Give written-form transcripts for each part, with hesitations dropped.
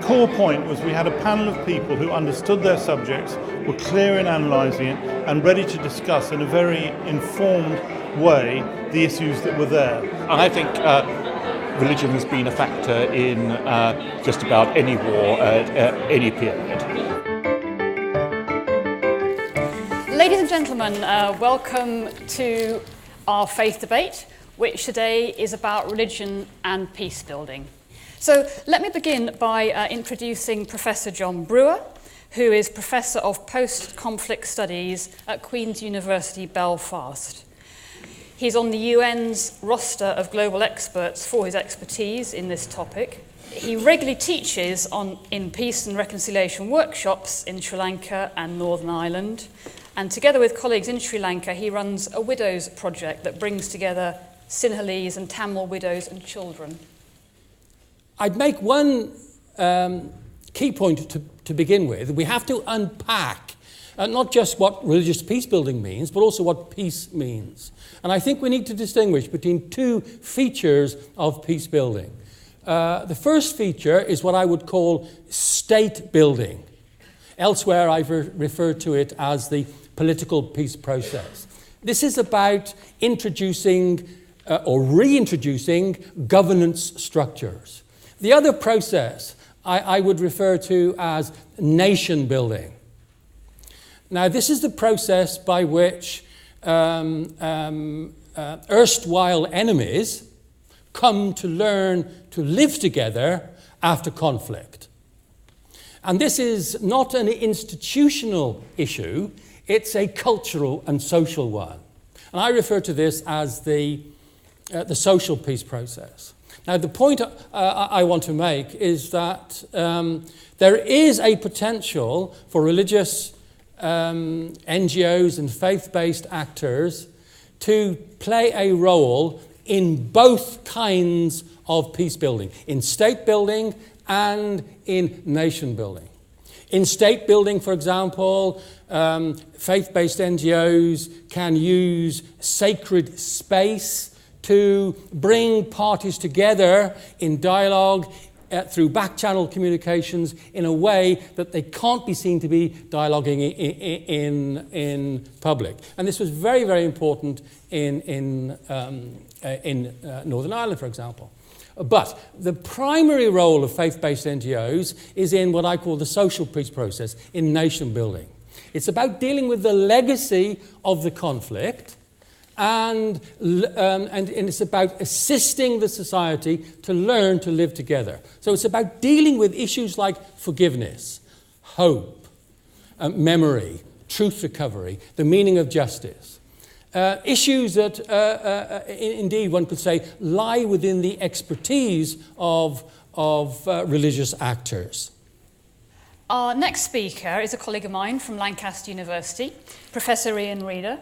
core point was we had a panel of people who understood their subjects, were clear in analysing it, and ready to discuss in a very informed way the issues that were there. I think religion has been a factor in just about any war at any period. Ladies and gentlemen, welcome to our faith debate, which today is about religion and peace building. So let me begin by introducing Professor John Brewer, who is Professor of Post-Conflict Studies at Queen's University, Belfast. He's on the UN's roster of global experts for his expertise in this topic. He regularly teaches in peace and reconciliation workshops in Sri Lanka and Northern Ireland. And together with colleagues in Sri Lanka, he runs a widows project that brings together Sinhalese and Tamil widows and children. I'd make one key point to begin with. We have to unpack not just what religious peace building means, but also what peace means. And I think we need to distinguish between two features of peace building. The first feature is what I would call state building. Elsewhere, I've referred to it as the political peace process. This is about introducing or reintroducing governance structures. The other process I would refer to as nation building. Now, this is the process by which erstwhile enemies come to learn to live together after conflict. And this is not an institutional issue, it's a cultural and social one. And I refer to this as the social peace process. Now, the point I want to make is that there is a potential for religious NGOs and faith-based actors to play a role in both kinds of peace building, in state building and in nation building. In state building, for example, faith-based NGOs can use sacred space to bring parties together in dialogue through back-channel communications in a way that they can't be seen to be dialoguing in public. And this was very, very important in Northern Ireland, for example. But the primary role of faith-based NGOs is in what I call the social peace process, in nation building. It's about dealing with the legacy of the conflict, and it's about assisting the society to learn to live together. So it's about dealing with issues like forgiveness, hope, memory, truth recovery, the meaning of justice. Issues that, indeed, one could say, lie within the expertise of religious actors. Our next speaker is a colleague of mine from Lancaster University, Professor Ian Reader.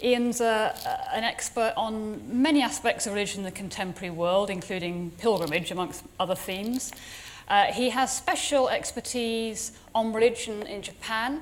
Ian's an expert on many aspects of religion in the contemporary world, including pilgrimage, amongst other themes. He has special expertise on religion in Japan,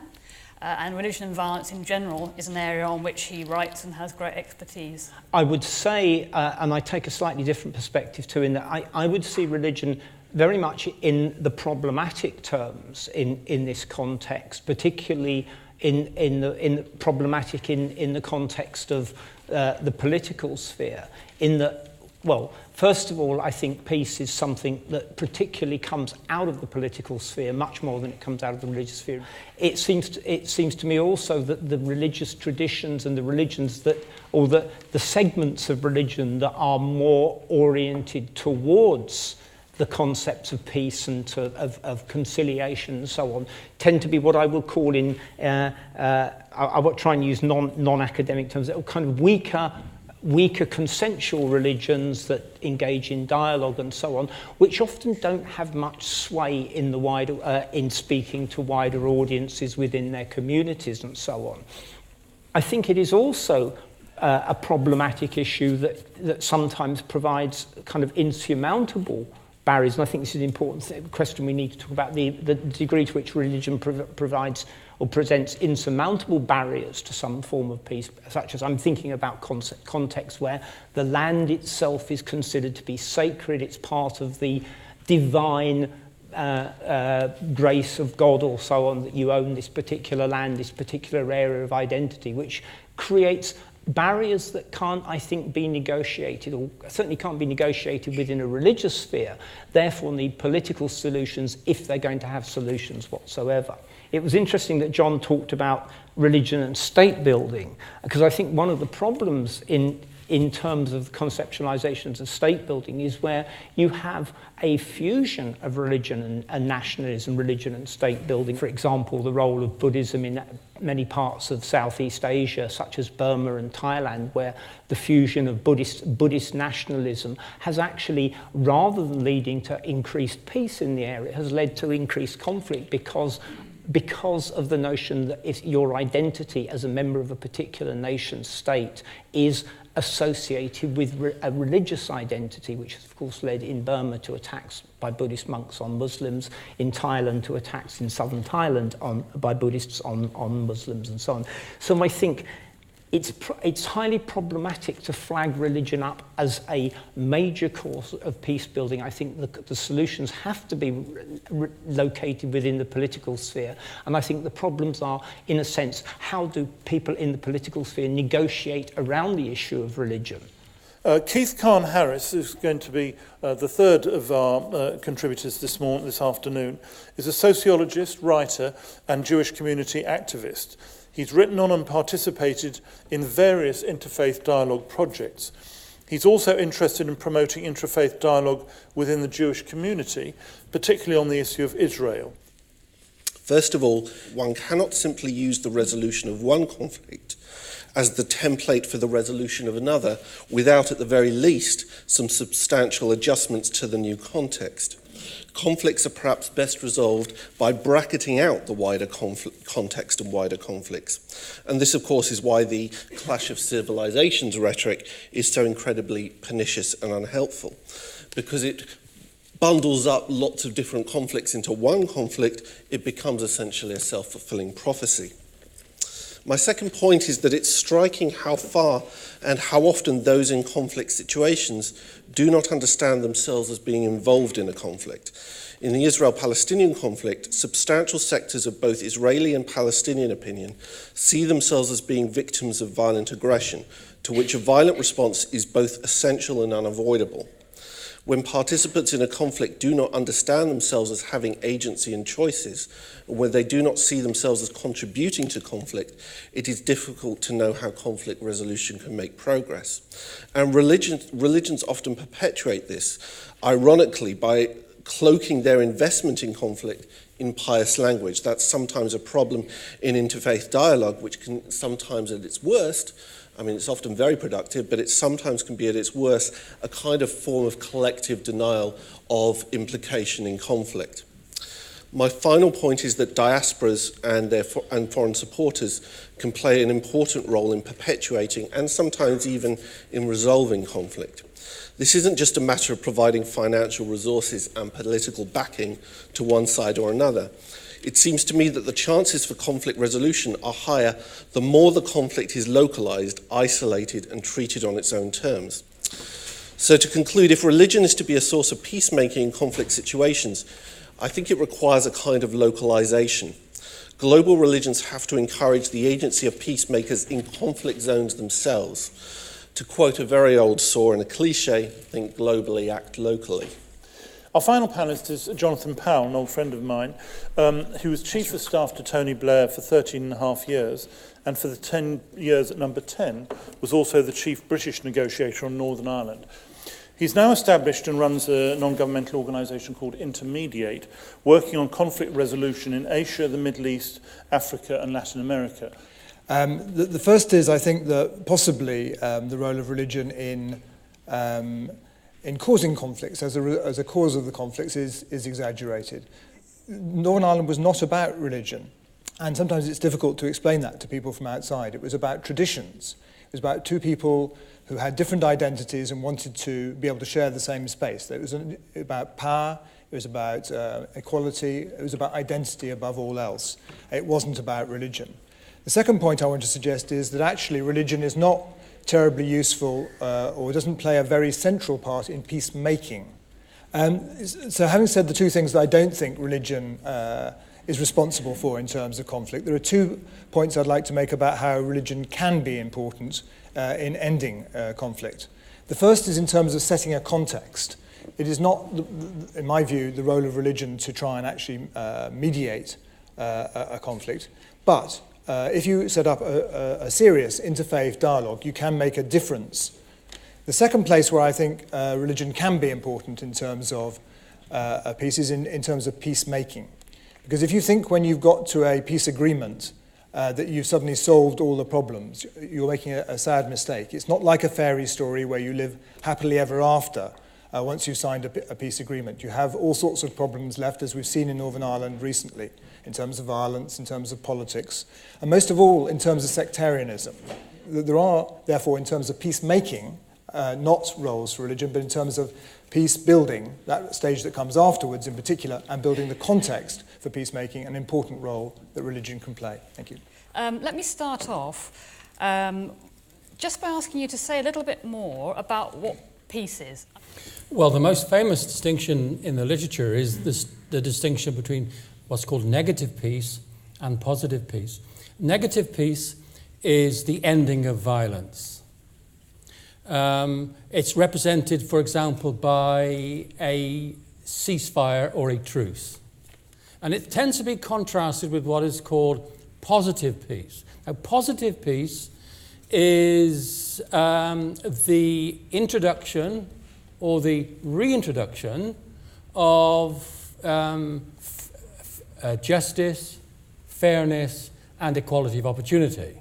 and religion and violence in general is an area on which he writes and has great expertise. I would say, and I take a slightly different perspective too, in that I would see religion very much in the problematic terms in this context, particularly in the problematic in the context of the political sphere. In that, well, first of all, I think peace is something that particularly comes out of the political sphere much more than it comes out of the religious sphere. It seems to me also that the religious traditions and the religions that, or the segments of religion that are more oriented towards the concepts of peace and of conciliation and so on, tend to be what I will call I will try and use non-academic terms, kind of weaker consensual religions that engage in dialogue and so on, which often don't have much sway in the wider in speaking to wider audiences within their communities and so on. I think it is also a problematic issue that sometimes provides kind of insurmountable barriers, and I think this is an important question we need to talk about, the degree to which religion provides or presents insurmountable barriers to some form of peace, such as I'm thinking about contexts where the land itself is considered to be sacred, it's part of the divine grace of God or so on, that you own this particular land, this particular area of identity, which creates barriers that can't, I think, be negotiated, or certainly can't be negotiated within a religious sphere, therefore need political solutions if they're going to have solutions whatsoever. It was interesting that John talked about religion and state building, because I think one of the problems in terms of conceptualizations of state building is where you have a fusion of religion and nationalism, religion and state building. For example, the role of Buddhism in many parts of Southeast Asia, such as Burma and Thailand, where the fusion of Buddhist nationalism has actually, rather than leading to increased peace in the area, has led to increased conflict because of the notion that if your identity as a member of a particular nation state is associated with a religious identity, which has of course led in Burma to attacks by Buddhist monks on Muslims, in Thailand to attacks in southern Thailand by Buddhists on Muslims and so on. So I think it's highly problematic to flag religion up as a major cause of peace building. I think the solutions have to be located within the political sphere. And I think the problems are, in a sense, how do people in the political sphere negotiate around the issue of religion? Keith Kahn-Harris is going to be the third of our contributors this afternoon. Is a sociologist, writer, and Jewish community activist. He's written on and participated in various interfaith dialogue projects. He's also interested in promoting interfaith dialogue within the Jewish community, particularly on the issue of Israel. First of all, one cannot simply use the resolution of one conflict as the template for the resolution of another without, at the very least, some substantial adjustments to the new context. Conflicts are perhaps best resolved by bracketing out the wider context and wider conflicts. And this, of course, is why the clash of civilizations rhetoric is so incredibly pernicious and unhelpful, because it bundles up lots of different conflicts into one conflict. It becomes essentially a self-fulfilling prophecy. My second point is that it's striking how far and how often those in conflict situations do not understand themselves as being involved in a conflict. In the Israel-Palestinian conflict, substantial sectors of both Israeli and Palestinian opinion see themselves as being victims of violent aggression, to which a violent response is both essential and unavoidable. When participants in a conflict do not understand themselves as having agency and choices, and when they do not see themselves as contributing to conflict, it is difficult to know how conflict resolution can make progress. And religions often perpetuate this, ironically, by cloaking their investment in conflict in pious language. That's sometimes a problem in interfaith dialogue, which can sometimes, at its worst, I mean, it's often very productive, but it sometimes can be at its worst a kind of form of collective denial of implication in conflict. My final point is that diasporas and foreign supporters can play an important role in perpetuating and sometimes even in resolving conflict. This isn't just a matter of providing financial resources and political backing to one side or another. It seems to me that the chances for conflict resolution are higher the more the conflict is localized, isolated, and treated on its own terms. So to conclude, if religion is to be a source of peacemaking in conflict situations, I think it requires a kind of localization. Global religions have to encourage the agency of peacemakers in conflict zones themselves. To quote a very old saw in a cliche, think globally, act locally. Our final panellist is Jonathan Powell, an old friend of mine, who was Chief of Staff to Tony Blair for 13 and a half years, and for the 10 years at number 10 was also the Chief British Negotiator on Northern Ireland. He's now established and runs a non-governmental organisation called Intermediate, working on conflict resolution in Asia, the Middle East, Africa and Latin America. The first is, I think, that possibly the role of religion in causing conflicts as a cause of the conflicts is exaggerated. Northern Ireland was not about religion, and sometimes it's difficult to explain that to people from outside. It was about traditions. It was about two people who had different identities and wanted to be able to share the same space. It was about power, it was about equality, it was about identity above all else. It wasn't about religion. The second point I want to suggest is that actually religion is not terribly useful or doesn't play a very central part in peacemaking. So having said the two things that I don't think religion is responsible for in terms of conflict, there are 2 points I'd like to make about how religion can be important in ending conflict. The first is in terms of setting a context. It is not, in my view, the role of religion to try and actually mediate a conflict, but if you set up a serious interfaith dialogue, you can make a difference. The second place where I think religion can be important in terms of peace is in terms of peacemaking. Because if you think when you've got to a peace agreement that you've suddenly solved all the problems, you're making a sad mistake. It's not like a fairy story where you live happily ever after once you've signed a peace agreement. You have all sorts of problems left, as we've seen in Northern Ireland recently, in terms of violence, in terms of politics, and most of all in terms of sectarianism. There are, therefore, in terms of peacemaking, not roles for religion, but in terms of peace building, that stage that comes afterwards in particular, and building the context for peacemaking, an important role that religion can play. Thank you. Let me start off just by asking you to say a little bit more about what peace is. Well, the most famous distinction in the literature is the distinction between what's called negative peace and positive peace. Negative peace is the ending of violence. It's represented, for example, by a ceasefire or a truce. And it tends to be contrasted with what is called positive peace. Now, positive peace is the introduction or the reintroduction of justice, fairness, and equality of opportunity.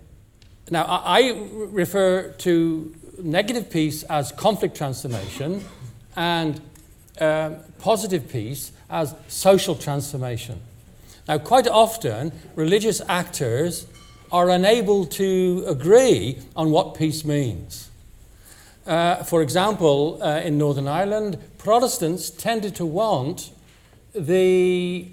Now, I refer to negative peace as conflict transformation and positive peace as social transformation. Now, quite often, religious actors are unable to agree on what peace means. For example, in Northern Ireland, Protestants tended to want the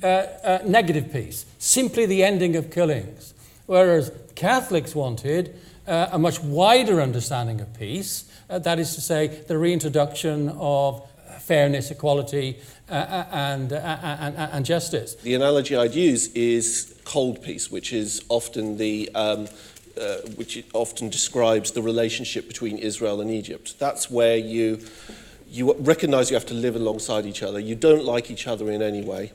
negative peace, simply the ending of killings, whereas Catholics wanted a much wider understanding of peace, that is to say, the reintroduction of fairness, equality, and justice. The analogy I'd use is cold peace, which is often which often describes the relationship between Israel and Egypt. That's where you recognise you have to live alongside each other. You don't like each other in any way.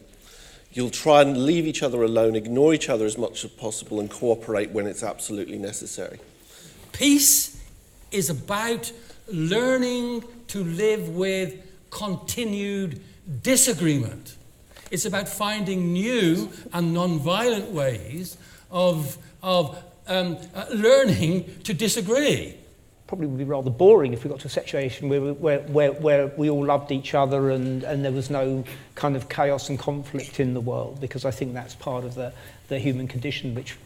You'll try and leave each other alone, ignore each other as much as possible, and cooperate when it's absolutely necessary. Peace is about learning to live with continued disagreement. It's about finding new and non-violent ways of learning to disagree. Probably would be rather boring if we got to a situation where we all loved each other and there was no kind of chaos and conflict in the world, because I think that's part of the human condition which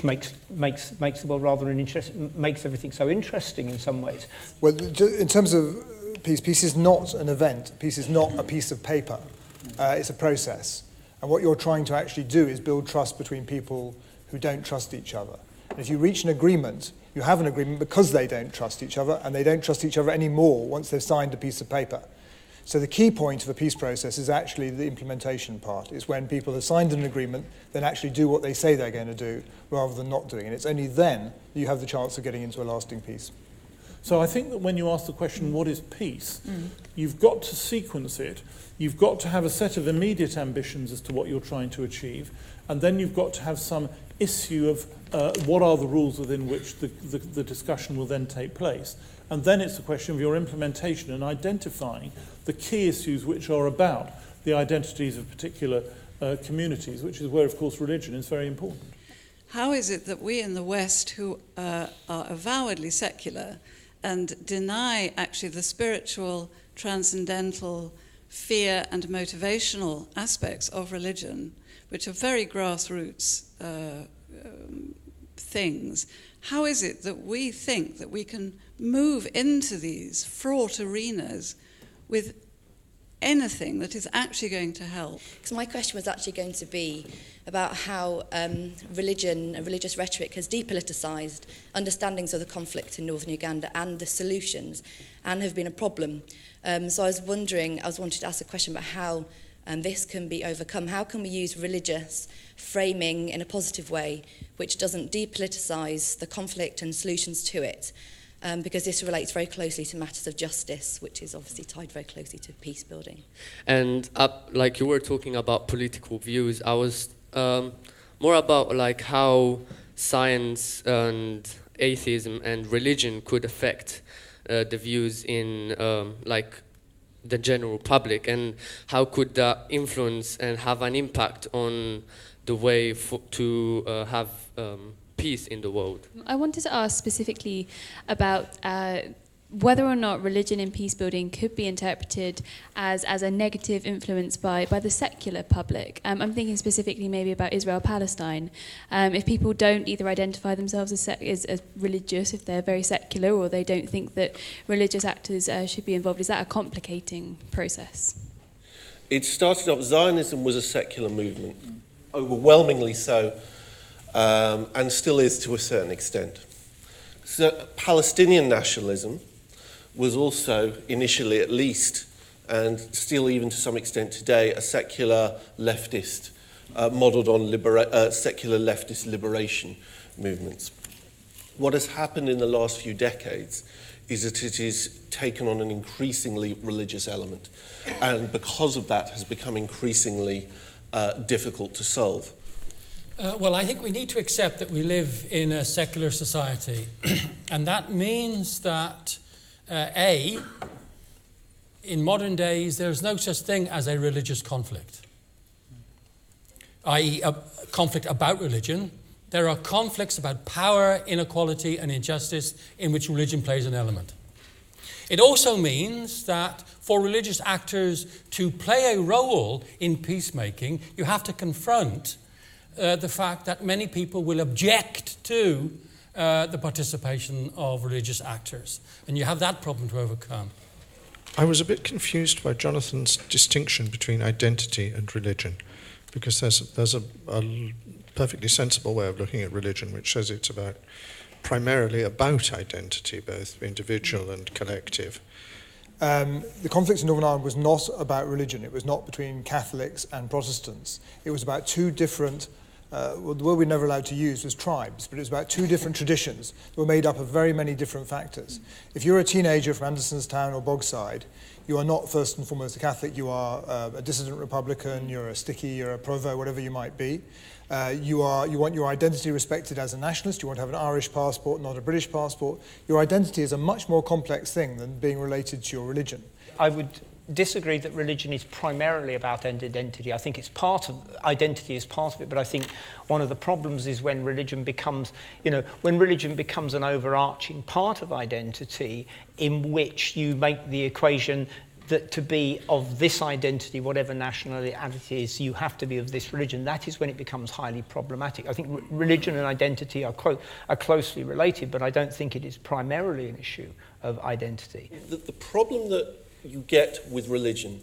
makes the world rather interesting, makes everything so interesting in some ways. Well, in terms of peace is not an event. Peace is not a piece of paper. It's a process. And what you're trying to actually do is build trust between people who don't trust each other. And if you reach an agreement, you have an agreement because they don't trust each other, and they don't trust each other anymore once they've signed a piece of paper. So the key point of a peace process is actually the implementation part. It's when people have signed an agreement, then actually do what they say they're going to do, rather than not doing it. It's only then you have the chance of getting into a lasting peace. So I think that when you ask the question, what is peace, you've got to sequence it. You've got to have a set of immediate ambitions as to what you're trying to achieve, and then you've got to have some issue of what are the rules within which the discussion will then take place. And then it's a question of your implementation and identifying the key issues which are about the identities of particular communities, which is where, of course, religion is very important. How is it that we in the West, who are avowedly secular and deny actually the spiritual, transcendental, fear and motivational aspects of religion, which are very grassroots things, how is it that we think that we can move into these fraught arenas with anything that is actually going to help? Because my question was actually going to be about how religion and religious rhetoric has depoliticised understandings of the conflict in northern Uganda and the solutions, and have been a problem. So I was wanting to ask a question about how this can be overcome. How can we use religious framing in a positive way, which doesn't depoliticise the conflict and solutions to it? Because this relates very closely to matters of justice, which is obviously tied very closely to peace building. And like you were talking about political views, I was more about like how science and atheism and religion could affect the views in like the general public, and how could that influence and have an impact on the way to have peace in the world. I wanted to ask specifically about whether or not religion in peace building could be interpreted as a negative influence by the secular public. I'm thinking specifically maybe about Israel-Palestine. If people don't either identify themselves as religious, if they're very secular, or they don't think that religious actors should be involved, is that a complicating process? It started off, Zionism was a secular movement, overwhelmingly so, and still is to a certain extent. So Palestinian nationalism was also, initially at least, and still even to some extent today, a secular leftist, modelled on secular leftist liberation movements. What has happened in the last few decades is that it is taken on an increasingly religious element, and because of that has become increasingly difficult to solve. Well, I think we need to accept that we live in a secular society, and that means that, in modern days, there's no such thing as a religious conflict, i.e. a conflict about religion. There are conflicts about power, inequality, and injustice in which religion plays an element. It also means that for religious actors to play a role in peacemaking, you have to confront the fact that many people will object to the participation of religious actors. And you have that problem to overcome. I was a bit confused by Jonathan's distinction between identity and religion, because there's a perfectly sensible way of looking at religion which says it's primarily about identity, both individual and collective. The conflict in Northern Ireland was not about religion. It was not between Catholics and Protestants. It was about two different, the word we were never allowed to use was tribes, but it was about two different traditions that were made up of very many different factors. If you're a teenager from Andersonstown or Bogside, you are not first and foremost a Catholic. You are a dissident Republican, you're a sticky, you're a Provo, whatever you might be. You want your identity respected as a nationalist. You want to have an Irish passport, not a British passport. Your identity is a much more complex thing than being related to your religion. I would disagree that religion is primarily about identity. I think it's part of identity is part of it, but I think one of the problems is when religion becomes, when religion becomes an overarching part of identity, in which you make the equation that to be of this identity, whatever nationality it is, you have to be of this religion. That is when it becomes highly problematic. I think religion and identity are closely related, but I don't think it is primarily an issue of identity. The problem that you get with religion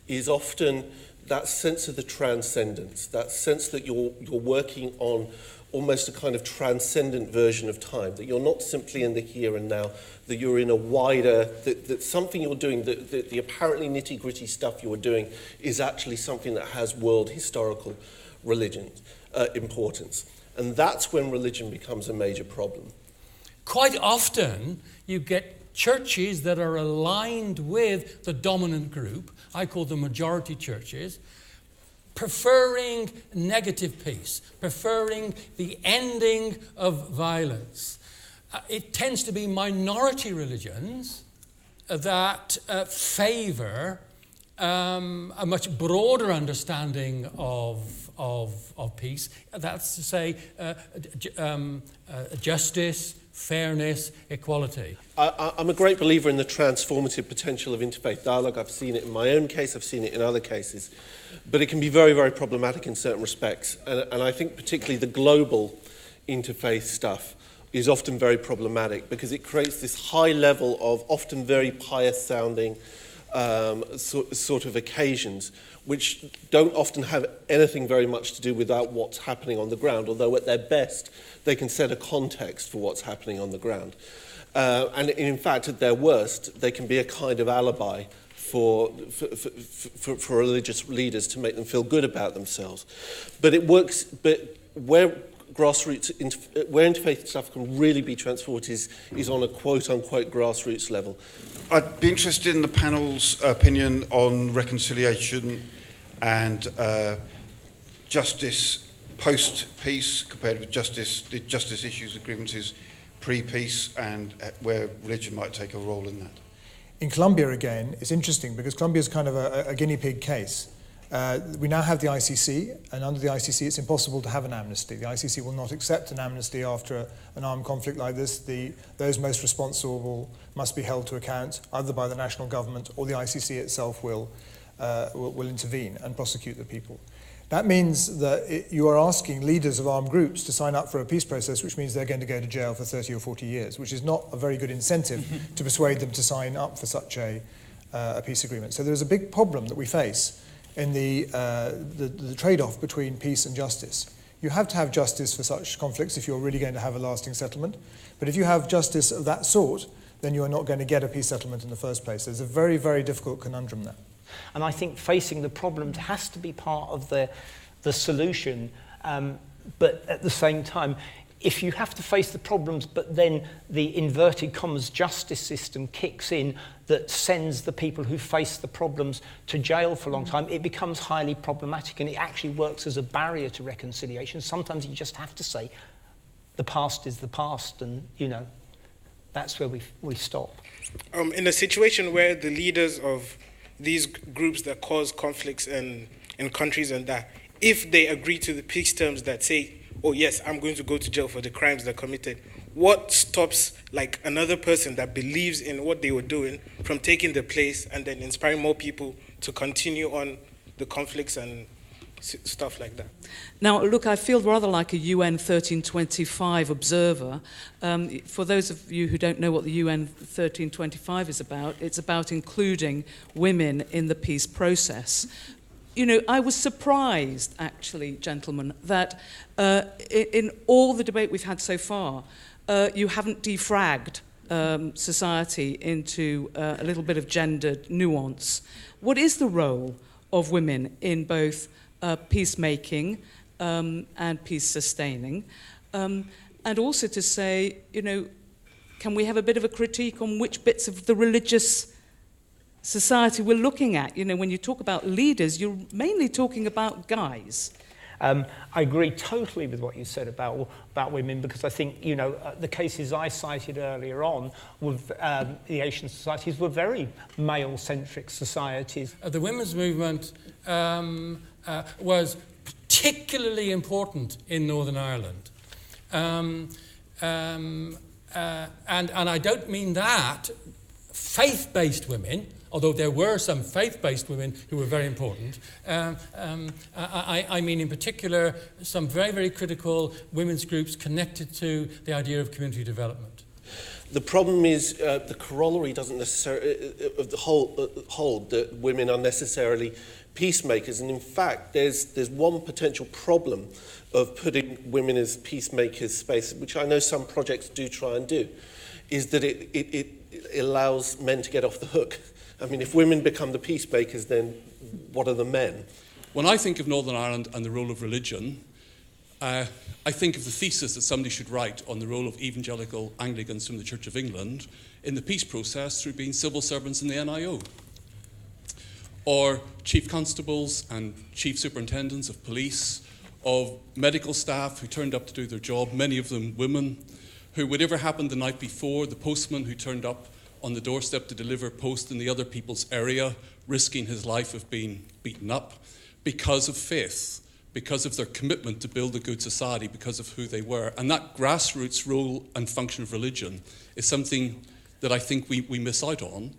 is often that sense of the transcendence, that sense that you're working on almost a kind of transcendent version of time, that you're not simply in the here and now, that you're in a wider, that something you're doing, the apparently nitty-gritty stuff you're doing is actually something that has world historical importance. And that's when religion becomes a major problem. Quite often, you get churches that are aligned with the dominant group, I call them majority churches, preferring negative peace, preferring the ending of violence. It tends to be minority religions that favour a much broader understanding of peace. That's to say, justice, fairness, equality. I'm a great believer in the transformative potential of interfaith dialogue. I've seen it in my own case, I've seen it in other cases. But it can be very, very problematic in certain respects. And I think particularly the global interfaith stuff is often very problematic because it creates this high level of often very pious-sounding sort of occasions, which don't often have anything very much to do with what's happening on the ground, although at their best they can set a context for what's happening on the ground. And in fact, at their worst, they can be a kind of alibi for religious leaders to make them feel good about themselves. But it works, but where interfaith stuff can really be transformed is on a quote-unquote grassroots level. I'd be interested in the panel's opinion on reconciliation and justice post-peace compared with the justice issues and grievances pre-peace, and where religion might take a role in that. In Colombia, again, it's interesting because Colombia is kind of a guinea pig case. We now have the ICC, and under the ICC it's impossible to have an amnesty. The ICC will not accept an amnesty after an armed conflict like this. Those most responsible must be held to account, either by the national government or the ICC itself will intervene and prosecute the people. That means that you are asking leaders of armed groups to sign up for a peace process, which means they're going to go to jail for 30 or 40 years, which is not a very good incentive to persuade them to sign up for such a peace agreement. So there's a big problem that we face in the trade-off between peace and justice. You have to have justice for such conflicts if you're really going to have a lasting settlement. But if you have justice of that sort, then you are not going to get a peace settlement in the first place. There's a very, very difficult conundrum there. And I think facing the problems has to be part of the solution. But at the same time, if you have to face the problems, but then the inverted commas justice system kicks in that sends the people who face the problems to jail for a long time, it becomes highly problematic, and it actually works as a barrier to reconciliation. Sometimes you just have to say, the past is the past, and, you know, that's where we stop. In a situation where the leaders of these groups that cause conflicts in countries and that, if they agree to the peace terms that say, oh yes, I'm going to go to jail for the crimes they committed, what stops like another person that believes in what they were doing from taking the place and then inspiring more people to continue on the conflicts and stuff like that? Now, look, I feel rather like a UN 1325 observer. For those of you who don't know what the UN 1325 is about, it's about including women in the peace process. You know, I was surprised, actually, gentlemen, that in all the debate we've had so far, you haven't defragged society into a little bit of gendered nuance. What is the role of women in both peacemaking and peace sustaining? And also to say, you know, can we have a bit of a critique on which bits of the religious society we're looking at? You know, when you talk about leaders, you're mainly talking about guys. I agree totally with what you said about women, because I think, you know, the cases I cited earlier on with the Asian societies were very male-centric societies. The women's movement was particularly important in Northern Ireland. And I don't mean that faith-based women, although there were some faith-based women who were very important. I mean in particular some very, very critical women's groups connected to the idea of community development. The problem is the corollary doesn't necessarily hold that women are necessarily peacemakers, and in fact there's one potential problem of putting women as peacemakers space, which I know some projects do try and do, is that it allows men to get off the hook. I mean, if women become the peacemakers, then what are the men? When I think of Northern Ireland and the role of religion, I think of the thesis that somebody should write on the role of evangelical Anglicans from the Church of England in the peace process through being civil servants in the NIO. Or chief constables and chief superintendents of police, of medical staff who turned up to do their job, many of them women, who, whatever happened the night before, the postman who turned up on the doorstep to deliver post in the other people's area, risking his life of being beaten up, because of faith, because of their commitment to build a good society, because of who they were. And that grassroots role and function of religion is something that I think we miss out on,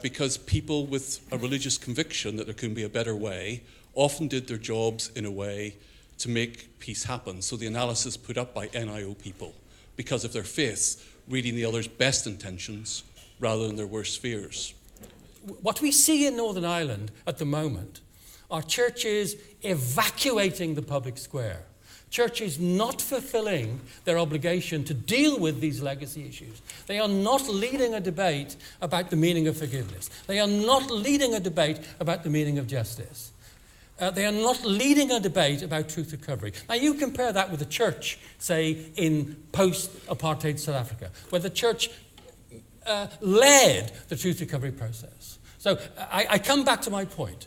because people with a religious conviction that there can be a better way often did their jobs in a way to make peace happen. So the analysis put up by NIO people, because of their faith, reading the other's best intentions rather than their worst fears. what we see in Northern Ireland at the moment are churches evacuating the public square. Churches not fulfilling their obligation to deal with these legacy issues. They are not leading a debate about the meaning of forgiveness. They are not leading a debate about the meaning of justice. They are not leading a debate about truth recovery. Now, you compare that with the church, say, in post-apartheid South Africa, where the church led the truth recovery process. So I come back to my point.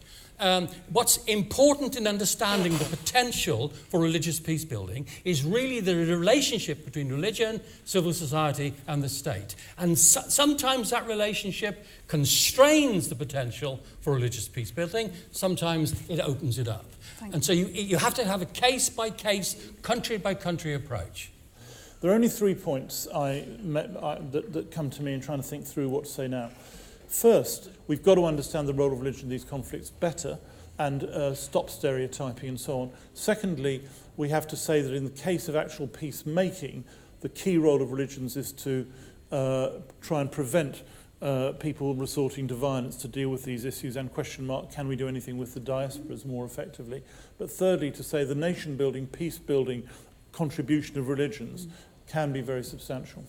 What's important in understanding the potential for religious peace building is really the relationship between religion, civil society, and the state. And sometimes that relationship constrains the potential for religious peace building. Sometimes it opens it up. And so you have to have a case-by-case, country-by-country approach. There are only 3 points that come to me in trying to think through what to say now. First, we've got to understand the role of religion in these conflicts better and stop stereotyping and so on. Secondly, we have to say that in the case of actual peacemaking, the key role of religions is to try and prevent people resorting to violence to deal with these issues, and question mark, can we do anything with the diasporas more effectively? But thirdly, to say the nation-building, peace-building contribution of religions can be very substantial.